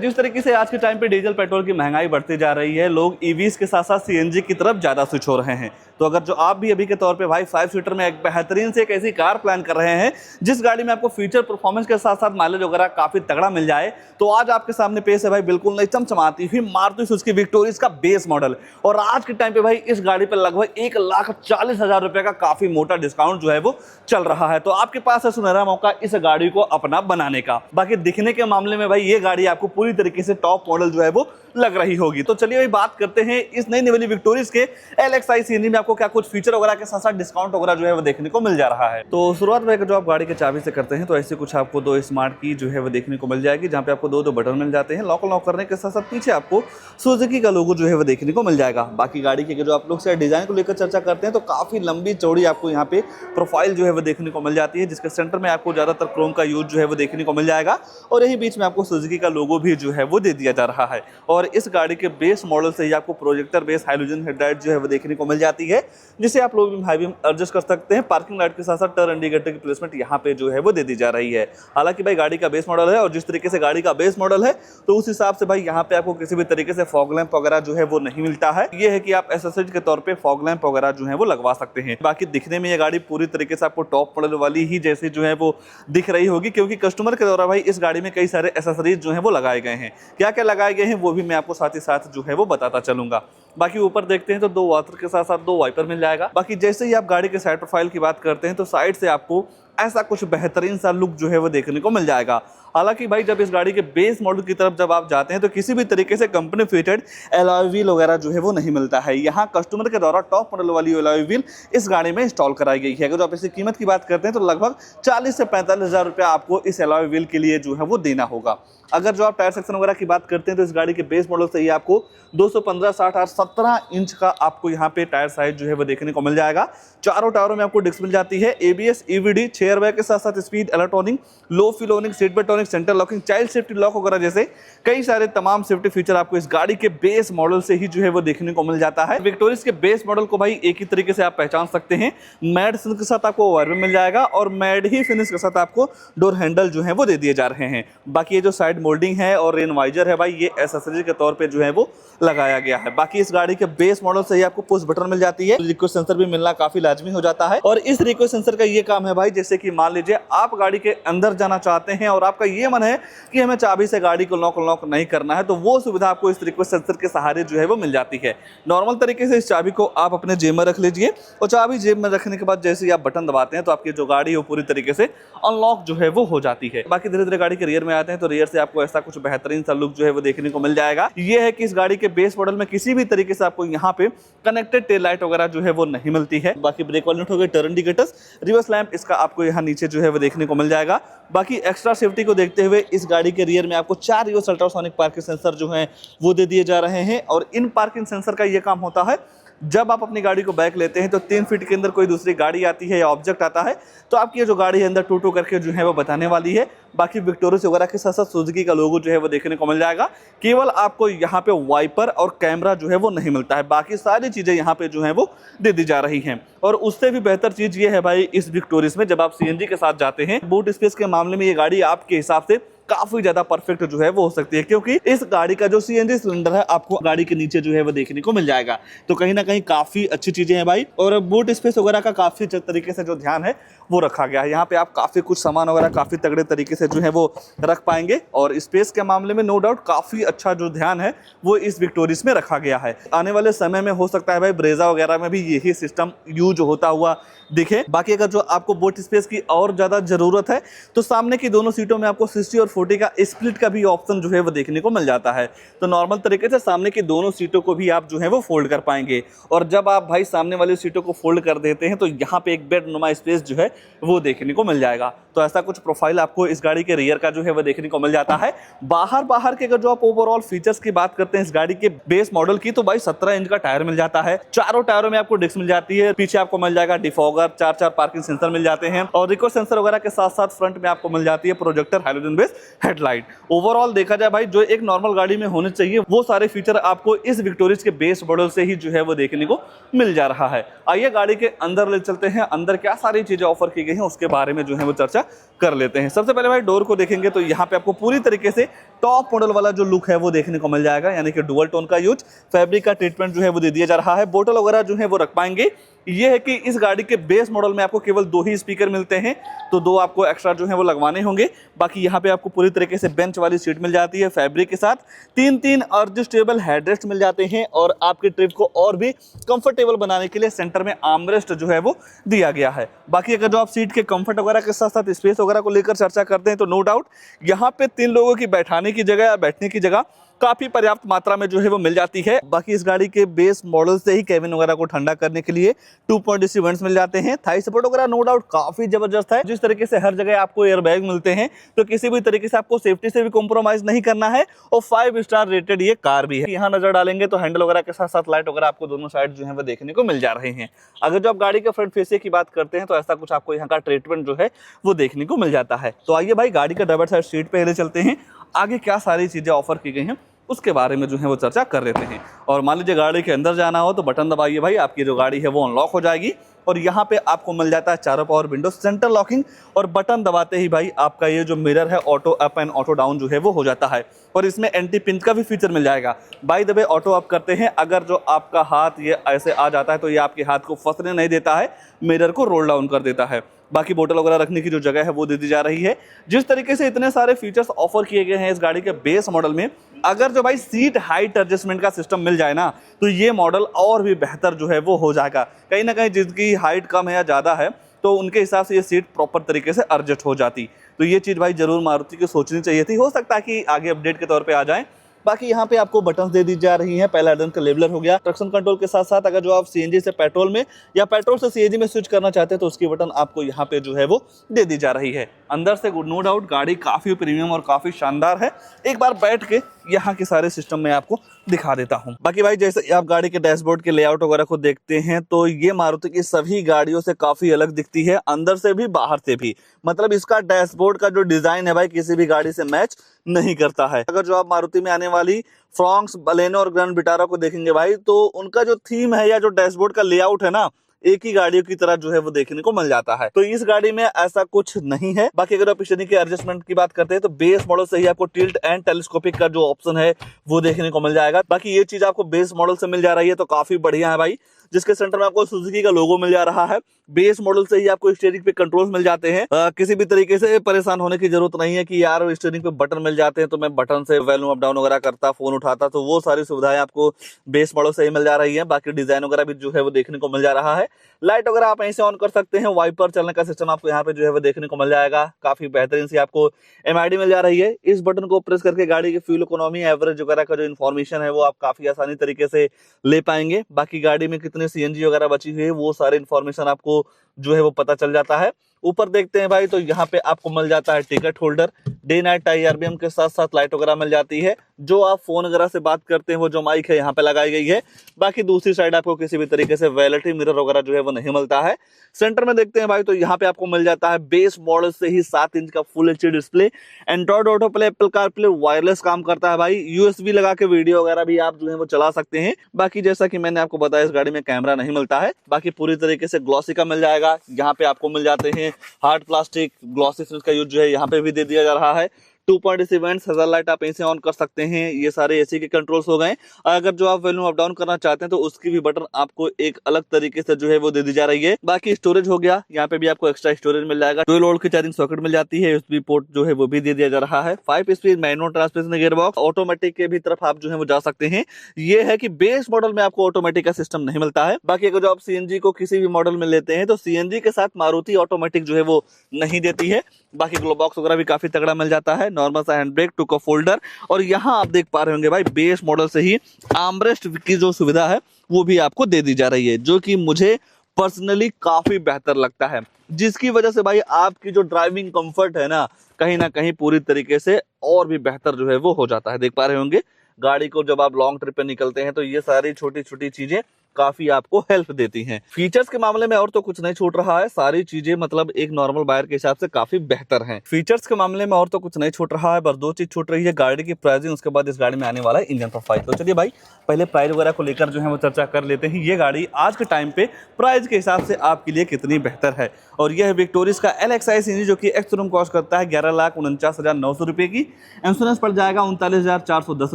जिस तरीके से आज के टाइम पे डीजल पेट्रोल की महंगाई बढ़ती जा रही है, लोग ईवीज के साथ साथ सीएनजी की तरफ ज्यादा स्विच हो रहे हैं। तो अगर जो आप भी अभी के तौर पे भाई 5 सीटर में एक बेहतरीन से एक ऐसी कार प्लान कर रहे हैं जिस गाड़ी में आपको फीचर परफॉर्मेंस के साथ साथ माइलेज वगैरह काफी तगड़ा मिल जाए, तो आज आपके सामने पेश है भाई बिल्कुल नई चमचमाती हुई मारुति सुजुकी विक्टोरिया का बेस मॉडल। और आज के टाइम पे भाई इस गाड़ी पर लगभग 1,40,000 रुपए का काफी मोटा डिस्काउंट जो है वो चल रहा है। तो आपके पास है सुनहरा मौका इस गाड़ी को अपना बनाने का। बाकी दिखने के मामले में भाई ये गाड़ी आपको पूरी तरीके से टॉप मॉडल जो है वो लग रही होगी। तो चलिए भाई बात करते हैं इस नई वाली विक्टोरिया के LXi सीएनजी में आपको क्या कुछ फीचर वगैरह के साथ साथ डिस्काउंट वगैरह जो है वो देखने को मिल जा रहा है। तो शुरुआत में जो आप गाड़ी के चाबी से करते हैं तो ऐसे कुछ आपको 2 स्मार्ट की जो है वो देखने को मिल जाएगी, जहां पे आपको 2 बटन मिल जाते हैं। लॉक अनलॉक करने के साथ साथ पीछे आपको सुजुकी का लोगो जो है वो देखने को मिल जाएगा। बाकी गाड़ी के जो आप लोग से डिजाइन को लेकर चर्चा करते हैं तो काफी लंबी चौड़ी आपको यहाँ पे प्रोफाइल जो है वो देखने को मिल जाती है, जिसके सेंटर में आपको ज्यादातर क्रोम का यूज जो है वो देखने को मिल जाएगा और यही बीच में आपको सुजुकी का लोगो भी जो है वो दे दिया जा रहा है। और इस गाड़ी के बेस मॉडल से ही आपको प्रोजेक्टर बेस हाइलोजन हेडलाइट जो है वो देखने को मिल जाती है, जिसे आप लोग हाई बीम एडजस्ट कर सकते हैं। पार्किंग लाइट के साथ साथ टर्न इंडिकेटर की प्लेसमेंट यहाँ पे जो है वो दे दी जा रही है। हालांकि भाई गाड़ी का बेस मॉडल है और जिस तरीके से गाड़ी का बेस मॉडल है तो उस हिसाब से भाई यहाँ पे आपको किसी भी तरीके से फॉग लैंप वगैरह जो है वो नहीं मिलता है। ये है कि आप एसेसरीज के तौर पे फॉग लैंप वगैरह जो है वो लगवा सकते हैं। बाकी दिखने में ये गाड़ी पूरी तरीके से आपको टॉप मॉडल वाली ही जैसे जो है वो दिख रही होगी, क्योंकि कस्टमर के द्वारा भाई इस गाड़ी में कई सारे एसेसरीज जो है वो लगाए गए हैं। क्या क्या लगाए गए हैं वो भी मैं आपको साथ ही साथ जो है वो बताता चलूंगा। बाकी ऊपर देखते हैं तो 2 वाटर के साथ साथ 2 वाइपर मिल जाएगा। बाकी जैसे ही आप गाड़ी के साइड प्रोफाइल की बात करते हैं तो साइड से आपको ऐसा कुछ बेहतरीन सा लुक जो है वो देखने को मिल जाएगा। हालांकि भाई जब इस गाड़ी के बेस मॉडल की तरफ जब आप जाते हैं तो किसी भी तरीके से कंपनी फिटेड एलॉय व्हील वगैरह जो है वो नहीं मिलता है। यहाँ कस्टमर के द्वारा टॉप मॉडल वाली एलॉय व्हील इस गाड़ी में इंस्टॉल कराई गई है। अगर आप इसकी कीमत की बात करते हैं तो लगभग 40 से 45,000 रुपये आपको इस एलॉय व्हील के लिए जो है वो देना होगा। अगर जो आप टायर सेक्शन वगैरह की बात करते हैं तो इस गाड़ी के बेस मॉडल से ही आपको 215, 60 और 17 इंच का आपको यहाँ पे टायर साइज जो है वो देखने को मिल जाएगा। चारों टायरों में आपको डिस्क मिल जाती है, ABS, EVD, 6 एयरबैग के साथ साथ स्पीड इलेक्ट्रॉनिक, लो fuel warning, seat belt warning, centre locking, child safety lock वगैरह जैसे कई सारे तमाम सेफ्टी फीचर आपको इस गाड़ी के बेस मॉडल से ही जो है वो देखने को मिल जाता है। विक्टोरिया के बेस मॉडल को भाई एक ही तरीके से आप पहचान सकते हैं, मैट फिनिश के साथ आपको वायर मिल जाएगा और मैट ही फिनिश के साथ आपको डोर हैंडल जो है वो दे दिए जा रहे हैं। बाकी ये जो साइड मोल्डिंग है और रेन वाइजर है भाई ये एसेसरीज के तौर पे जो है वो लगाया गया है। बाकी इस गाड़ी के बेस मॉडल से ही आपको पुश बटन मिल जाती है। रिक्वेस्ट सेंसर भी मिलना काफी लाजमी हो जाता है और इस रिक्वेस्ट सेंसर का ये काम है भाई, जैसे कि मान लीजिए आप गाड़ी के अंदर जाना चाहते हैं और आपका ये मन है कि हमें चाबी से गाड़ी को लॉक नहीं करना है, तो वो सुविधा आपको इस रिक्वेस्ट सेंसर के सहारे जो है वो मिल जाती है। नॉर्मल तरीके से इस चाबी को आप अपने जेब में रख लीजिए और चाबी जेब में रखने के बाद जैसे ही आप बटन दबाते हैं तो आपकी जो गाड़ी है वो पूरी तरीके से अनलॉक जो है वो हो जाती है। बाकी धीरे धीरे गाड़ी के रियर में आते हैं तो रियर से आपको ऐसा कुछ बेहतरीन सा लुक जो है वो देखने को मिल जाएगा। ये है कि इस गाड़ी के बेस मॉडल में किसी भी तरीके से आपको यहाँ पे कनेक्टेड टेल लाइट वगैरह जो है वो नहीं मिलती है। बाकी ब्रेक वाले हो गए, टर्न इंडिकेटर्स, रिवर्स लैंप इसका आपको यहाँ नीचे जो है वो देखने को मिल जाएगा। बाकी एक्स्ट्रा सेफ्टी को देखते हुए इस गाड़ी के रियर में आपको 4 रिवर्स अल्ट्रासोनिक पार्किंग सेंसर जो है वो दे दिए जा रहे हैं और इन पार्किंग सेंसर का ये काम होता है, जब आप अपनी गाड़ी को बैक लेते हैं तो 3 फीट के अंदर कोई दूसरी गाड़ी आती है या ऑब्जेक्ट आता है तो आपकी जो गाड़ी है अंदर टू करके जो है वो बताने वाली है। बाकी विक्टोरिया वगैरह के साथ साथ सुजुकी का लोगो जो है वो देखने को मिल जाएगा। केवल आपको यहाँ पे वाइपर और कैमरा जो है वो नहीं मिलता है, बाकी सारी चीजें यहाँ पे जो है वो दे दी जा रही हैं। और उससे भी बेहतर चीज ये है भाई इस विक्टोरिया में जब आप CNG के साथ जाते हैं, बूट स्पेस के मामले में ये गाड़ी आपके हिसाब से काफी ज्यादा परफेक्ट जो है वो हो सकती है, क्योंकि इस गाड़ी का जो CNG सिलेंडर है आपको गाड़ी के नीचे जो है वो देखने को मिल जाएगा। तो कहीं ना कहीं काफी अच्छी चीजें हैं भाई और बूट स्पेस वगैरह का काफी अच्छे तरीके से जो ध्यान है वो रखा गया है। यहाँ पे आप काफी कुछ सामान वगैरह काफी तगड़े तरीके से जो है वो रख पाएंगे और स्पेस के मामले में नो डाउट काफी अच्छा जो ध्यान है वो इस विक्टोरिया में रखा गया है। आने वाले समय में हो सकता है भाई ब्रेजा वगैरह में भी यही सिस्टम यूज होता हुआ दिखे। बाकी अगर जो आपको बूट स्पेस की और ज्यादा जरूरत है तो सामने की दोनों सीटों में आपको 60 और 40 का स्प्लिट का भी ऑप्शन जो है वो देखने को मिल जाता है। तो नॉर्मल तरीके से सामने की दोनों सीटों को भी आप जो है वो फोल्ड कर पाएंगे और जब आप भाई सामने वाली सीटों को फोल्ड कर देते हैं तो यहाँ पे एक बेड नुमा स्पेस जो है वो देखने को मिल जाएगा। तो ऐसा कुछ प्रोफाइल आपको इस गाड़ी के रियर का जो है वो देखने को मिल जाता है। बाहर के अगर जो आप ओवरऑल फीचर्स की बात करते हैं इस गाड़ी के बेस मॉडल की तो भाई 17 इंच का टायर मिल जाता है, चारों टायरों में आपको डिस्क मिल जाती है, पीछे आपको मिल जाएगा डिफॉगर, 4 पार्किंग सेंसर मिल जाते हैं और रिकॉर्ड सेंसर वगैरह के साथ साथ फ्रंट में आपको मिल जाती है projector halogen base headlight. Overall देखा जाए भाई जो एक नॉर्मल गाड़ी में होने चाहिए वो सारे फीचर आपको इस विक्टोरिया के बेस मॉडल से ही जो है वो देखने को मिल जा रहा है। आइए गाड़ी के अंदर ले चलते हैं, अंदर क्या सारी चीजें ऑफर की गई हैं उसके बारे में जो है वो चर्चा चर्चा कर लेते हैं। सबसे पहले भाई डोर को देखेंगे तो यहाँ पे आपको पूरी तरीके से टॉप मॉडल वाला जो लुक है वो देखने को मिल जाएगा, यानी कि डुअल टोन का यूज, फैब्रिक का ट्रीटमेंट जो है वो दे दिया जा रहा है। बोतल वगैरह जो है वो रख पाएंगे। ये है कि इस गाड़ी के बेस मॉडल में आपको केवल 2 ही स्पीकर मिलते हैं, तो 2 आपको एक्स्ट्रा जो है वो लगवाने होंगे। बाकी यहाँ पे आपको पूरी तरीके से बेंच वाली सीट मिल जाती है फैब्रिक के साथ। 3 एडजस्टेबल हेडरेस्ट मिल जाते हैं और आपकी ट्रिप को और भी कंफर्टेबल बनाने के लिए सेंटर में आर्मरेस्ट जो है वो दिया गया है। बाकी अगर जो आप सीट के कंफर्ट वगैरह के साथ साथ स्पेस वगैरह को लेकर चर्चा करते हैं तो नो डाउट यहाँ पे 3 लोगों की बैठाने की जगह या बैठने की जगह काफी पर्याप्त मात्रा में जो है वो मिल जाती है। बाकी इस गाड़ी के बेस मॉडल से ही केबिन वगैरह को ठंडा करने के लिए 2.AC वेंट्स मिल जाते हैं। थाई सपोर्ट वगैरह नो डाउट काफी जबरदस्त है। जिस तरीके से हर जगह आपको एयर बैग मिलते हैं तो किसी भी तरीके से आपको सेफ्टी से भी कॉम्प्रोमाइज नहीं करना है और 5 स्टार रेटेड ये कार भी है। यहाँ नजर डालेंगे तो हैंडल वगैरह के साथ साथ लाइट वगैरह आपको दोनों साइड जो है वो देखने को मिल जा रहे हैं। अगर जो आप गाड़ी के फ्रंट फेसिंग की बात करते हैं तो ऐसा कुछ आपको यहाँ का ट्रीटमेंट जो है वो देखने को मिल जाता है। तो आइए भाई गाड़ी का ड्राइवर साइड सीट पे ले चलते हैं, आगे क्या सारी चीजें ऑफर की गई हैं उसके बारे में जो है वो चर्चा कर लेते हैं। और मान लीजिए गाड़ी के अंदर जाना हो तो बटन दबाइए भाई, आपकी जो गाड़ी है वो अनलॉक हो जाएगी और यहाँ पे आपको मिल जाता है चारों पावर विंडो, सेंटर लॉकिंग, और बटन दबाते ही भाई आपका ये जो मिरर है auto up and auto down जो है वो हो जाता है। और इसमें एंटी पिंच का भी फीचर मिल जाएगा। By the way auto up करते हैं, अगर जो आपका हाथ ये ऐसे आ जाता है तो ये आपके हाथ को फंसने नहीं देता है, मिरर को रोल डाउन कर देता है। बाकी बोतल वगैरह रखने की जो जगह है वो दे दी जा रही है। जिस तरीके से इतने सारे फीचर्स ऑफर किए गए हैं इस गाड़ी के बेस मॉडल में, अगर जो भाई सीट हाइट एडजस्टमेंट का सिस्टम मिल जाए ना तो ये मॉडल और भी बेहतर जो है वो हो जाएगा। कहीं ना कहीं जिसकी हाइट कम है या ज़्यादा है तो उनके हिसाब से ये सीट प्रॉपर तरीके से एडजस्ट हो जाती। तो ये चीज़ भाई जरूर मारुति को सोचनी चाहिए थी, हो सकता है कि आगे अपडेट के तौर पे आ जाए। बाकी यहाँ पे आपको बटन्स दे दी जा रही हैं। पहला आइडन का लेबलर हो गया। ट्रैक्शन कंट्रोल के साथ साथ अगर जो आप सीएनजी से पेट्रोल में या पेट्रोल से सीएनजी में स्विच करना चाहते हैं तो उसकी बटन आपको यहाँ पे जो है वो दे दी जा रही है। अंदर से नो डाउट गाड़ी काफी प्रीमियम और काफी शानदार है। एक बार बैठ के यहाँ के सारे सिस्टम में आपको दिखा देता हूँ। बाकी भाई जैसे आप गाड़ी के डैशबोर्ड के लेआउट वगैरह को देखते हैं तो ये मारुति की सभी गाड़ियों से काफी अलग दिखती है, अंदर से भी बाहर से भी। मतलब इसका डैशबोर्ड का जो डिजाइन है भाई किसी भी गाड़ी से मैच नहीं करता है। अगर जो आप मारुति में आने वाली फ्रॉन्क्स, बलेनो और ग्रैंड विटारा को देखेंगे भाई तो उनका जो थीम है या जो डैशबोर्ड का लेआउट है ना एक ही गाड़ियों की तरह जो है वो देखने को मिल जाता है। तो इस गाड़ी में ऐसा कुछ नहीं है। बाकी अगर आप स्टीयरिंग के एडजस्टमेंट की बात करते हैं तो बेस मॉडल से ही आपको टिल्ट एंड टेलीस्कोपिक का जो ऑप्शन है वो देखने को मिल जाएगा। बाकी ये चीज आपको बेस मॉडल से मिल जा रही है तो काफी बढ़िया है भाई, जिसके सेंटर में आपको सुजुकी का लोगो मिल जा रहा है। बेस मॉडल से ही आपको स्टीयरिंग पे कंट्रोल्स मिल जाते हैं। किसी भी तरीके से परेशान होने की जरूरत नहीं है कि यार स्टीयरिंग पे बटन मिल जाते हैं तो मैं बटन से वॉल्यूम अप डाउन वगैरह करता, फोन उठाता, तो वो सारी सुविधाएं आपको बेस मॉडल से ही मिल जा रही है। बाकी डिजाइन वगैरह भी जो है वो देखने को मिल जा रहा है। लाइट वगैरह आप यहीं से ऑन कर सकते हैं। वाइपर चलने का सिस्टम आपको यहाँ पे जो है वो देखने को मिल जाएगा। काफी बेहतरीन सी आपको एमआईडी मिल जा रही है। इस बटन को प्रेस करके गाड़ी की फ्यूल इकोनॉमी, एवरेज वगैरह का जो इन्फॉर्मेशन है वो आप काफी आसानी तरीके से ले पाएंगे। बाकी गाड़ी में कितने सीएनजी वगैरह बची हुई है वो सारे इन्फॉर्मेशन आपको जो है वो पता चल जाता है। ऊपर देखते हैं भाई तो यहाँ पे आपको मिल जाता है ticket holder, day night IRBM के साथ साथ लाइट वगैरह मिल जाती है। जो आप फोन वगैरह से बात करते हैं वो जो माइक है यहाँ पे लगाई गई है। बाकी दूसरी साइड आपको किसी भी तरीके से वैलिटी मिरर वगैरह जो है वो नहीं मिलता है। सेंटर में देखते हैं भाई तो यहाँ पे आपको मिल जाता है बेस मॉडल से ही 7 इंच का full HD display, Android auto play, Apple CarPlay, wireless काम करता है भाई। USB लगा के वीडियो वगैरह भी आप जो है वो चला सकते हैं। बाकी जैसा कि मैंने आपको बताया इस गाड़ी में कैमरा नहीं मिलता है। बाकी पूरी तरीके से ग्लॉसी का मिल जाएगा। यहाँ पे आपको मिल जाते हैं हार्ड प्लास्टिक, ग्लॉसी फिनिश का यूज जो है यहाँ पे भी दे दिया जा रहा है। 2.AC वेंट्स, हज़ार लाइट आप यहीं से ऑन कर सकते हैं। ये सारे एसी के कंट्रोल्स हो गए। अगर जो आप वॉल्यूम अप डाउन करना चाहते हैं तो उसकी भी बटन आपको एक अलग तरीके से जो है वो दे दी जा रही है। बाकी स्टोरेज हो गया, यहाँ पे भी आपको एक्स्ट्रा स्टोरेज मिल जाएगा। 12 वोल्ट की चार्जिंग सॉकेट मिल जाती है। USB पोर्ट जो है वो भी दे दिया जा रहा है। 5 speed manual transmission gearbox, automatic के भी तरफ आप जो है वो जा सकते हैं। ये है कि बेस मॉडल में आपको ऑटोमेटिक का सिस्टम नहीं मिलता है। बाकी अगर जो आप CNG को किसी भी मॉडल में लेते हैं तो CNG के साथ मारुति ऑटोमेटिक जो है वो नहीं देती है। बाकी ग्लो बॉक्स वगैरह भी काफी तगड़ा मिल जाता है। नॉर्मल सा hand brake, two cup holder, और यहाँ आप देख पा रहे होंगे भाई बेस मॉडल से ही आर्मरेस्ट की जो सुविधा है वो भी आपको दे दी जा रही है, जो कि मुझे पर्सनली काफी बेहतर लगता है। जिसकी वजह से भाई आपकी जो ड्राइविंग कंफर्ट है ना कहीं पूरी तरीके से और भी बेहतर जो है वो हो जाता है। देख पा रहे होंगे गाड़ी को जब आप लॉन्ग ट्रिप पे निकलते हैं तो ये सारी छोटी छोटी चीजें काफी आपको हेल्प देती हैं। फीचर्स के मामले में और तो कुछ नहीं छूट रहा है, सारी चीजें मतलब एक नॉर्मल बायर के हिसाब से काफी बेहतर हैं। फीचर्स के मामले में और तो कुछ नहीं छूट रहा है, बस दो चीज छूट रही है, गाड़ी की प्राइसिंग, उसके बाद इस गाड़ी में आने वाला है इंजन प्रोफाइल। तो चलिए भाई पहले प्राइस वगैरह को लेकर जो है वो चर्चा कर लेते हैं। ये गाड़ी आज के टाइम पे प्राइस के हिसाब से आपके लिए कितनी बेहतर है। और यह है विक्टोरिस का LXi सीरीज, जो कि एक्स शोरूम कॉस्ट करता है 11,49,900 रुपए की। इंश्योरेंस पड़ जाएगा 39,410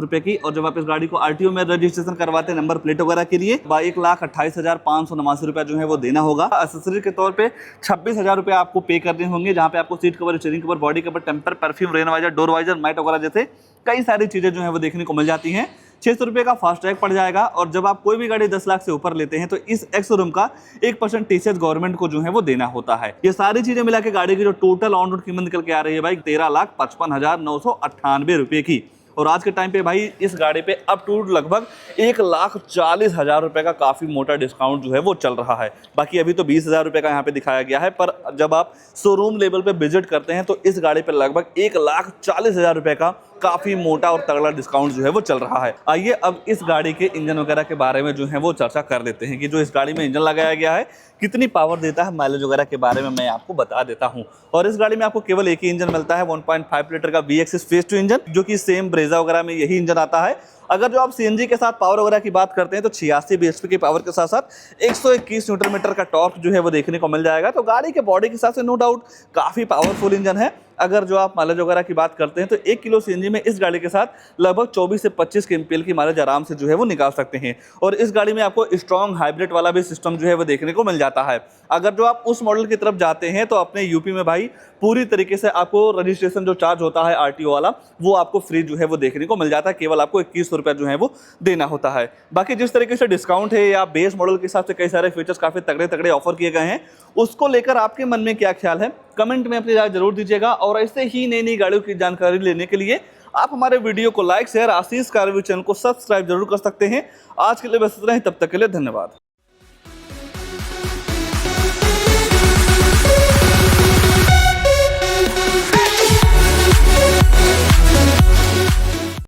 रुपए की। और जब आप इस गाड़ी को RTO में रजिस्ट्रेशन करवाते हैं नंबर प्लेट वगैरह के लिए, 1,28,589 रुपए जो है वो देना होगा। एक्सेसरी के तौर पे 26,000 रुपए आपको पे करने होंगे, जहां पे आपको seat cover, steering cover, body cover, टेम्पर, perfume, rain visor, door visor, mat वगैरह जैसे कई सारी चीजें जो है वो देखने को मिल जाती हैं। 600 रुपए का फास्ट टैग पड़ जाएगा। और जब आप कोई भी गाड़ी 10 लाख से ऊपर लेते हैं तो इस एक्स शोरूम का 1% TCS गवर्नमेंट को जो है वो देना होता है। ये सारी चीजें मिला के गाड़ी की जो टोटल ऑन रोड कीमत निकल के आ रही है भाई 13,55,998 रुपए की। और आज के टाइम पे भाई इस गाड़ी पे अप टू लगभग 1,40,000 रुपए का काफी मोटा डिस्काउंट जो है वो चल रहा है। बाकी अभी तो 20,000 रुपए का यहाँ पे दिखाया गया है, पर जब आप शोरूम लेवल पे विजिट करते हैं तो इस गाड़ी पे लगभग 1,40,000 रुपए का काफी मोटा और तगड़ा डिस्काउंट जो है वो चल रहा है। आइए अब इस गाड़ी के इंजन वगैरह के बारे में जो है वो चर्चा कर लेते हैं कि जो इस गाड़ी में इंजन लगाया गया है कितनी पावर देता है, माइलेज वगैरह के बारे में मैं आपको बता देता हूं। और इस गाड़ी में आपको केवल एक ही इंजन मिलता है, 1.5 लीटर का V-Axis फेज 2 इंजन, जो कि सेम ब्रेजा वगैरह में यही इंजन आता है। अगर जो आप CNG के साथ पावर वगैरह की बात करते हैं तो 86 bhp की पावर के साथ साथ 121 न्यूटन मीटर का टॉर्क जो है वो देखने को मिल जाएगा। तो गाड़ी के बॉडी के हिसाब से नो डाउट काफी पावरफुल इंजन है। अगर जो आप माइलेज वगैरह की बात करते हैं तो 1 किलो CNG में इस गाड़ी के साथ लगभग 24 से 25 kmpl की माइलेज आराम से जो है वो निकाल सकते हैं। और इस गाड़ी में आपको स्ट्रॉन्ग हाइब्रिड वाला भी सिस्टम जो है वो देखने को मिल जाता है। अगर जो आप उस मॉडल की तरफ जाते हैं तो अपने यूपी में भाई पूरी तरीके से आपको रजिस्ट्रेशन जो चार्ज होता है RTO वाला, वो आपको फ्री जो है वो देखने को मिल जाता है। केवल आपको 2100 रुपये जो है वो देना होता है। बाकी जिस तरीके से डिस्काउंट है या बेस मॉडल के हिसाब से कई सारे फीचर्स काफी तगड़े तगड़े ऑफर किए गए हैं, उसको लेकर आपके मन में क्या ख्याल है कमेंट में अपनी राय जरूर दीजिएगा। और ऐसे ही नई नई गाड़ियों की जानकारी लेने के लिए आप हमारे वीडियो को लाइक, शेयर, आशीष कार रिव्यू चैनल को सब्सक्राइब जरूर कर सकते हैं। आज के लिए बस इतना ही, तब तक के लिए धन्यवाद।